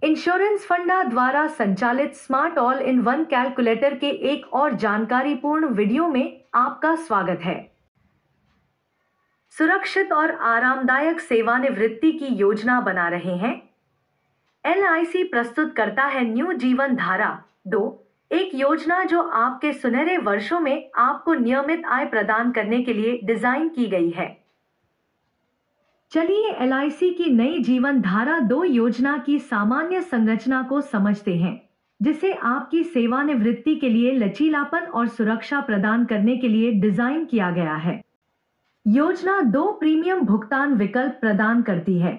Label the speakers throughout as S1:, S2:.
S1: Insurance फंडा द्वारा संचालित smart all in one calculator के एक और जानकारीपूर्ण वीडियो में आपका स्वागत है। सुरक्षित और आरामदायक सेवानिवृत्ति की योजना बना रहे हैं? LIC प्रस्तुत करता है न्यू जीवन धारा 2, एक योजना जो आपके सुनहरे वर्षों में आपको नियमित आय प्रदान करने के लिए डिजाइन की गई है। चलिए LIC की नई जीवन धारा 2 योजना की सामान्य संरचना को समझते हैं, जिसे आपकी सेवानिवृत्ति के लिए लचीलापन और सुरक्षा प्रदान करने के लिए डिजाइन किया गया है। योजना 2 प्रीमियम भुगतान विकल्प प्रदान करती है।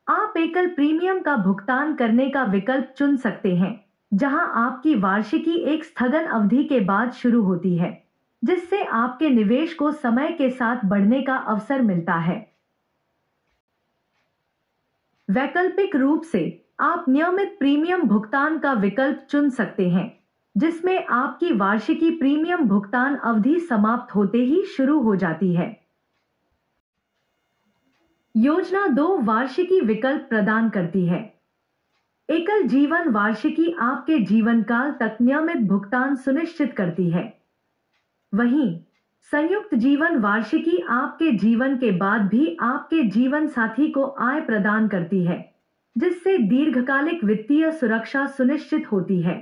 S1: आप एकल प्रीमियम का भुगतान करने का विकल्प चुन सकते हैं, जहां आपकी वार्षिकी एक स्थगन अवधि के बाद शुरू होती है, जिससे आपके निवेश को समय के साथ बढ़ने का अवसर मिलता है। वैकल्पिक रूप से आप नियमित प्रीमियम भुगतान का विकल्प चुन सकते हैं, जिसमें आपकी वार्षिकी प्रीमियम भुगतान अवधि समाप्त होते ही शुरू हो जाती है। योजना 2 वार्षिकी विकल्प प्रदान करती है। एकल जीवन वार्षिकी आपके जीवन काल तक नियमित भुगतान सुनिश्चित करती है। वहीं संयुक्त जीवन वार्षिकी आपके जीवन के बाद भी आपके जीवन साथी को आय प्रदान करती है, जिससे दीर्घकालिक वित्तीय सुरक्षा सुनिश्चित होती है।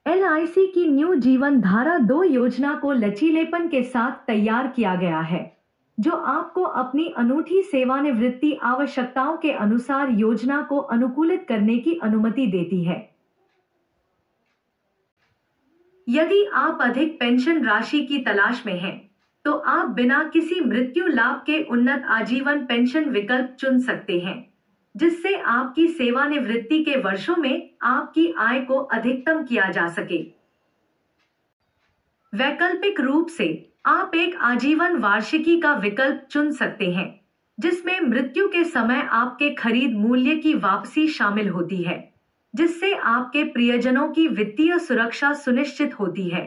S1: LIC की न्यू जीवन धारा 2 योजना को लचीलेपन के साथ तैयार किया गया है, जो आपको अपनी अनूठी सेवानिवृत्ति आवश्यकताओं के अनुसार योजना को अनुकूलित करने की अनुमति देती है। यदि आप अधिक पेंशन राशि की तलाश में हैं, तो आप बिना किसी मृत्यु लाभ के उन्नत आजीवन पेंशन विकल्प चुन सकते हैं, जिससे आपकी सेवानिवृत्ति के वर्षों में आपकी आय को अधिकतम किया जा सके। वैकल्पिक रूप से आप एक आजीवन वार्षिकी का विकल्प चुन सकते हैं, जिसमें मृत्यु के समय आपके खरीद मूल्य की वापसी शामिल होती है, जिससे आपके प्रियजनों की वित्तीय सुरक्षा सुनिश्चित होती है।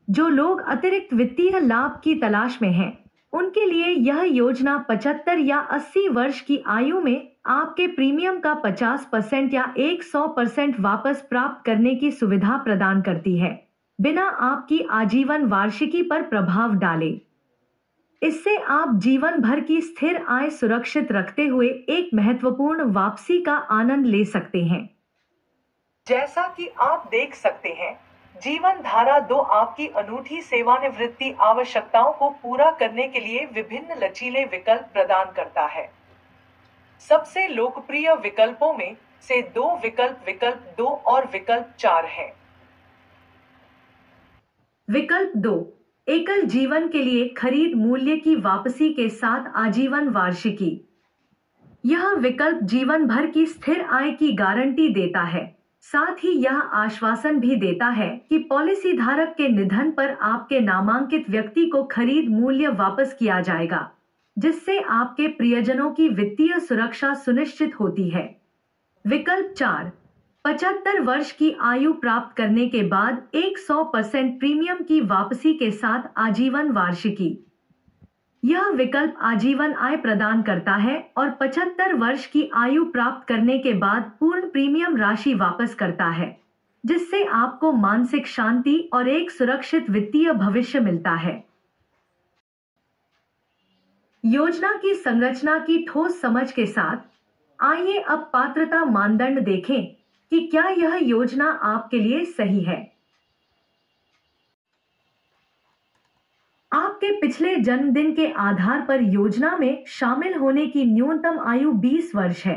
S1: जो लोग अतिरिक्त वित्तीय लाभ की तलाश में हैं, उनके लिए यह योजना 75 या 80 वर्ष की आयु में आपके प्रीमियम का 50% या 100% वापस प्राप्त करने की सुविधा प्रदान करती है, बिना आपकी आजीवन वार्षिकी पर प्रभाव डाले। इससे आप जीवन भर की स्थिर आय सुरक्षित रखते हुए एक महत्वपूर्ण वापसी का आनंद ले सकते हैं। जैसा कि आप देख सकते हैं, जीवन धारा 2 आपकी अनूठी सेवानिवृत्ति आवश्यकताओं को पूरा करने के लिए विभिन्न लचीले विकल्प प्रदान करता है। सबसे लोकप्रिय विकल्पों में से 2 विकल्प 2 और विकल्प 4 है। विकल्प 2, एकल जीवन के लिए खरीद मूल्य की वापसी के साथ आजीवन वार्षिकी। यह विकल्प जीवन भर की स्थिर आय की गारंटी देता है। साथ ही यह आश्वासन भी देता है कि पॉलिसी धारक के निधन पर आपके नामांकित व्यक्ति को खरीद मूल्य वापस किया जाएगा, जिससे आपके प्रियजनों की वित्तीय सुरक्षा सुनिश्चित होती है। विकल्प 4, 75 वर्ष की आयु प्राप्त करने के बाद 100% प्रीमियम की वापसी के साथ आजीवन वार्षिकी। यह विकल्प आजीवन आय प्रदान करता है और 75 वर्ष की आयु प्राप्त करने के बाद पूर्ण प्रीमियम राशि वापस करता है, जिससे आपको मानसिक शांति और एक सुरक्षित वित्तीय भविष्य मिलता है। योजना की संरचना की ठोस समझ के साथ आइए अब पात्रता मानदंड देखें कि क्या यह योजना आपके लिए सही है। आपके पिछले जन्मदिन के आधार पर योजना में शामिल होने की न्यूनतम आयु 20 वर्ष है।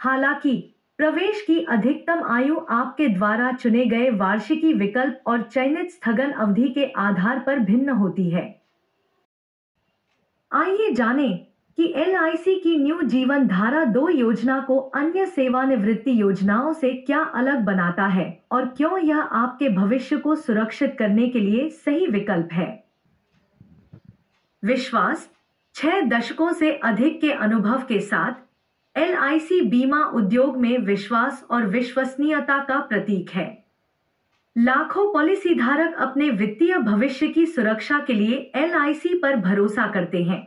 S1: हालांकि प्रवेश की अधिकतम आयु आपके द्वारा चुने गए वार्षिकी विकल्प और चयनित स्थगन अवधि के आधार पर भिन्न होती है। आइए जानें कि LIC की न्यू जीवन धारा 2 योजना को अन्य सेवानिवृत्ति योजनाओं से क्या अलग बनाता है और क्यों यह आपके भविष्य को सुरक्षित करने के लिए सही विकल्प है। विश्वास, 6 दशकों से अधिक के अनुभव के साथ LIC बीमा उद्योग में विश्वास और विश्वसनीयता का प्रतीक है। लाखों पॉलिसी धारक अपने वित्तीय भविष्य की सुरक्षा के लिए LIC पर भरोसा करते हैं,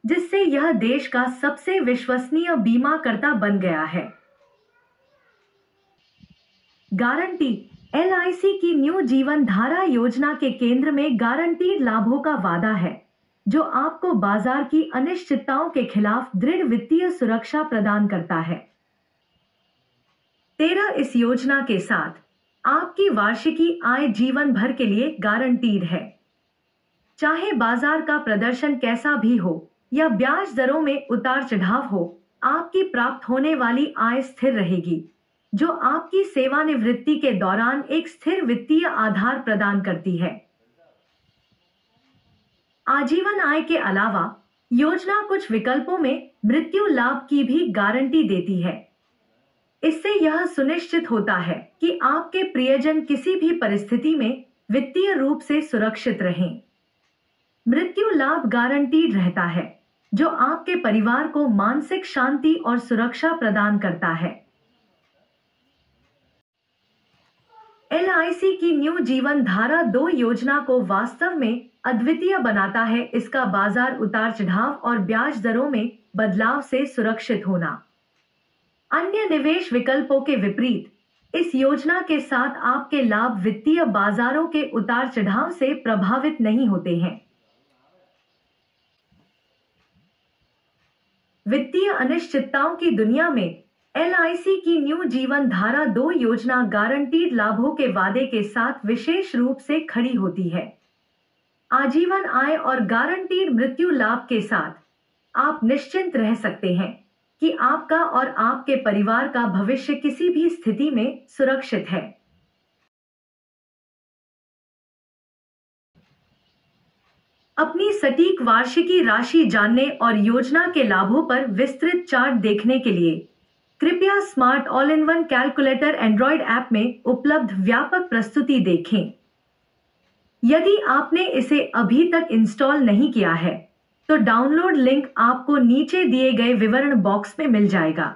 S1: जिससे यह देश का सबसे विश्वसनीय बीमाकर्ता बन गया है। गारंटी। एलआईसी की न्यू जीवन धारा योजना के केंद्र में गारंटीड लाभों का वादा है, जो आपको बाजार की अनिश्चितताओं के खिलाफ दृढ़ वित्तीय सुरक्षा प्रदान करता है। 13 इस योजना के साथ आपकी वार्षिकी आय जीवन भर के लिए गारंटीड है। चाहे बाजार का प्रदर्शन कैसा भी हो या ब्याज दरों में उतार चढ़ाव हो, आपकी प्राप्त होने वाली आय स्थिर रहेगी, जो आपकी सेवानिवृत्ति के दौरान एक स्थिर वित्तीय आधार प्रदान करती है। आजीवन आय के अलावा योजना कुछ विकल्पों में मृत्यु लाभ की भी गारंटी देती है। इससे यह सुनिश्चित होता है कि आपके प्रियजन किसी भी परिस्थिति में वित्तीय रूप से सुरक्षित रहें। मृत्यु लाभ गारंटीड रहता है, जो आपके परिवार को मानसिक शांति और सुरक्षा प्रदान करता है। एलआईसी की न्यू जीवन धारा 2 योजना को वास्तव में अद्वितीय बनाता है इसका बाजार उतार चढ़ाव और ब्याज दरों में बदलाव से सुरक्षित होना। अन्य निवेश विकल्पों के विपरीत, इस योजना के साथ आपके लाभ वित्तीय बाजारों के उतार चढ़ाव से प्रभावित नहीं होते हैं। वित्तीय अनिश्चितताओं की दुनिया में एलआईसी की न्यू जीवन धारा 2 योजना गारंटीड लाभों के वादे के साथ विशेष रूप से खड़ी होती है। आजीवन आय और गारंटीड मृत्यु लाभ के साथ आप निश्चिंत रह सकते हैं कि आपका और आपके परिवार का भविष्य किसी भी स्थिति में सुरक्षित है। अपनी सटीक वार्षिकी राशि जानने और योजना के लाभों पर विस्तृत चार्ट देखने के लिए कृपया smart all in one calculator Android app में उपलब्ध व्यापक प्रस्तुति देखें। यदि आपने इसे अभी तक इंस्टॉल नहीं किया है, तो डाउनलोड लिंक आपको नीचे दिए गए विवरण बॉक्स में मिल जाएगा।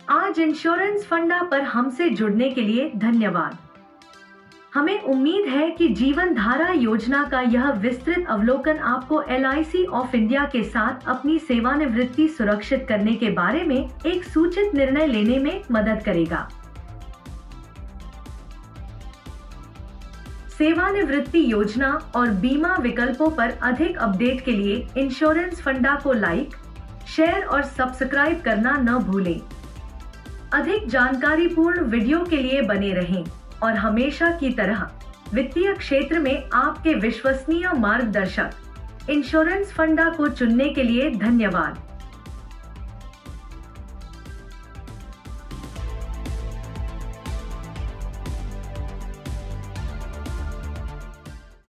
S1: आज इंश्योरेंस फंडा पर हमसे जुड़ने के लिए धन्यवाद। हमें उम्मीद है कि जीवन धारा योजना का यह विस्तृत अवलोकन आपको एलआईसी ऑफ इंडिया के साथ अपनी सेवानिवृत्ति सुरक्षित करने के बारे में एक सूचित निर्णय लेने में मदद करेगा। सेवानिवृत्ति योजना और बीमा विकल्पों पर अधिक अपडेट के लिए इंश्योरेंस फंडा को लाइक, शेयर और सब्सक्राइब करना न भूलें। अधिक जानकारीपूर्ण वीडियो के लिए बने रहें और हमेशा की तरह वित्तीय क्षेत्र में आपके विश्वसनीय मार्गदर्शक इंश्योरेंस फंडा को चुनने के लिए धन्यवाद।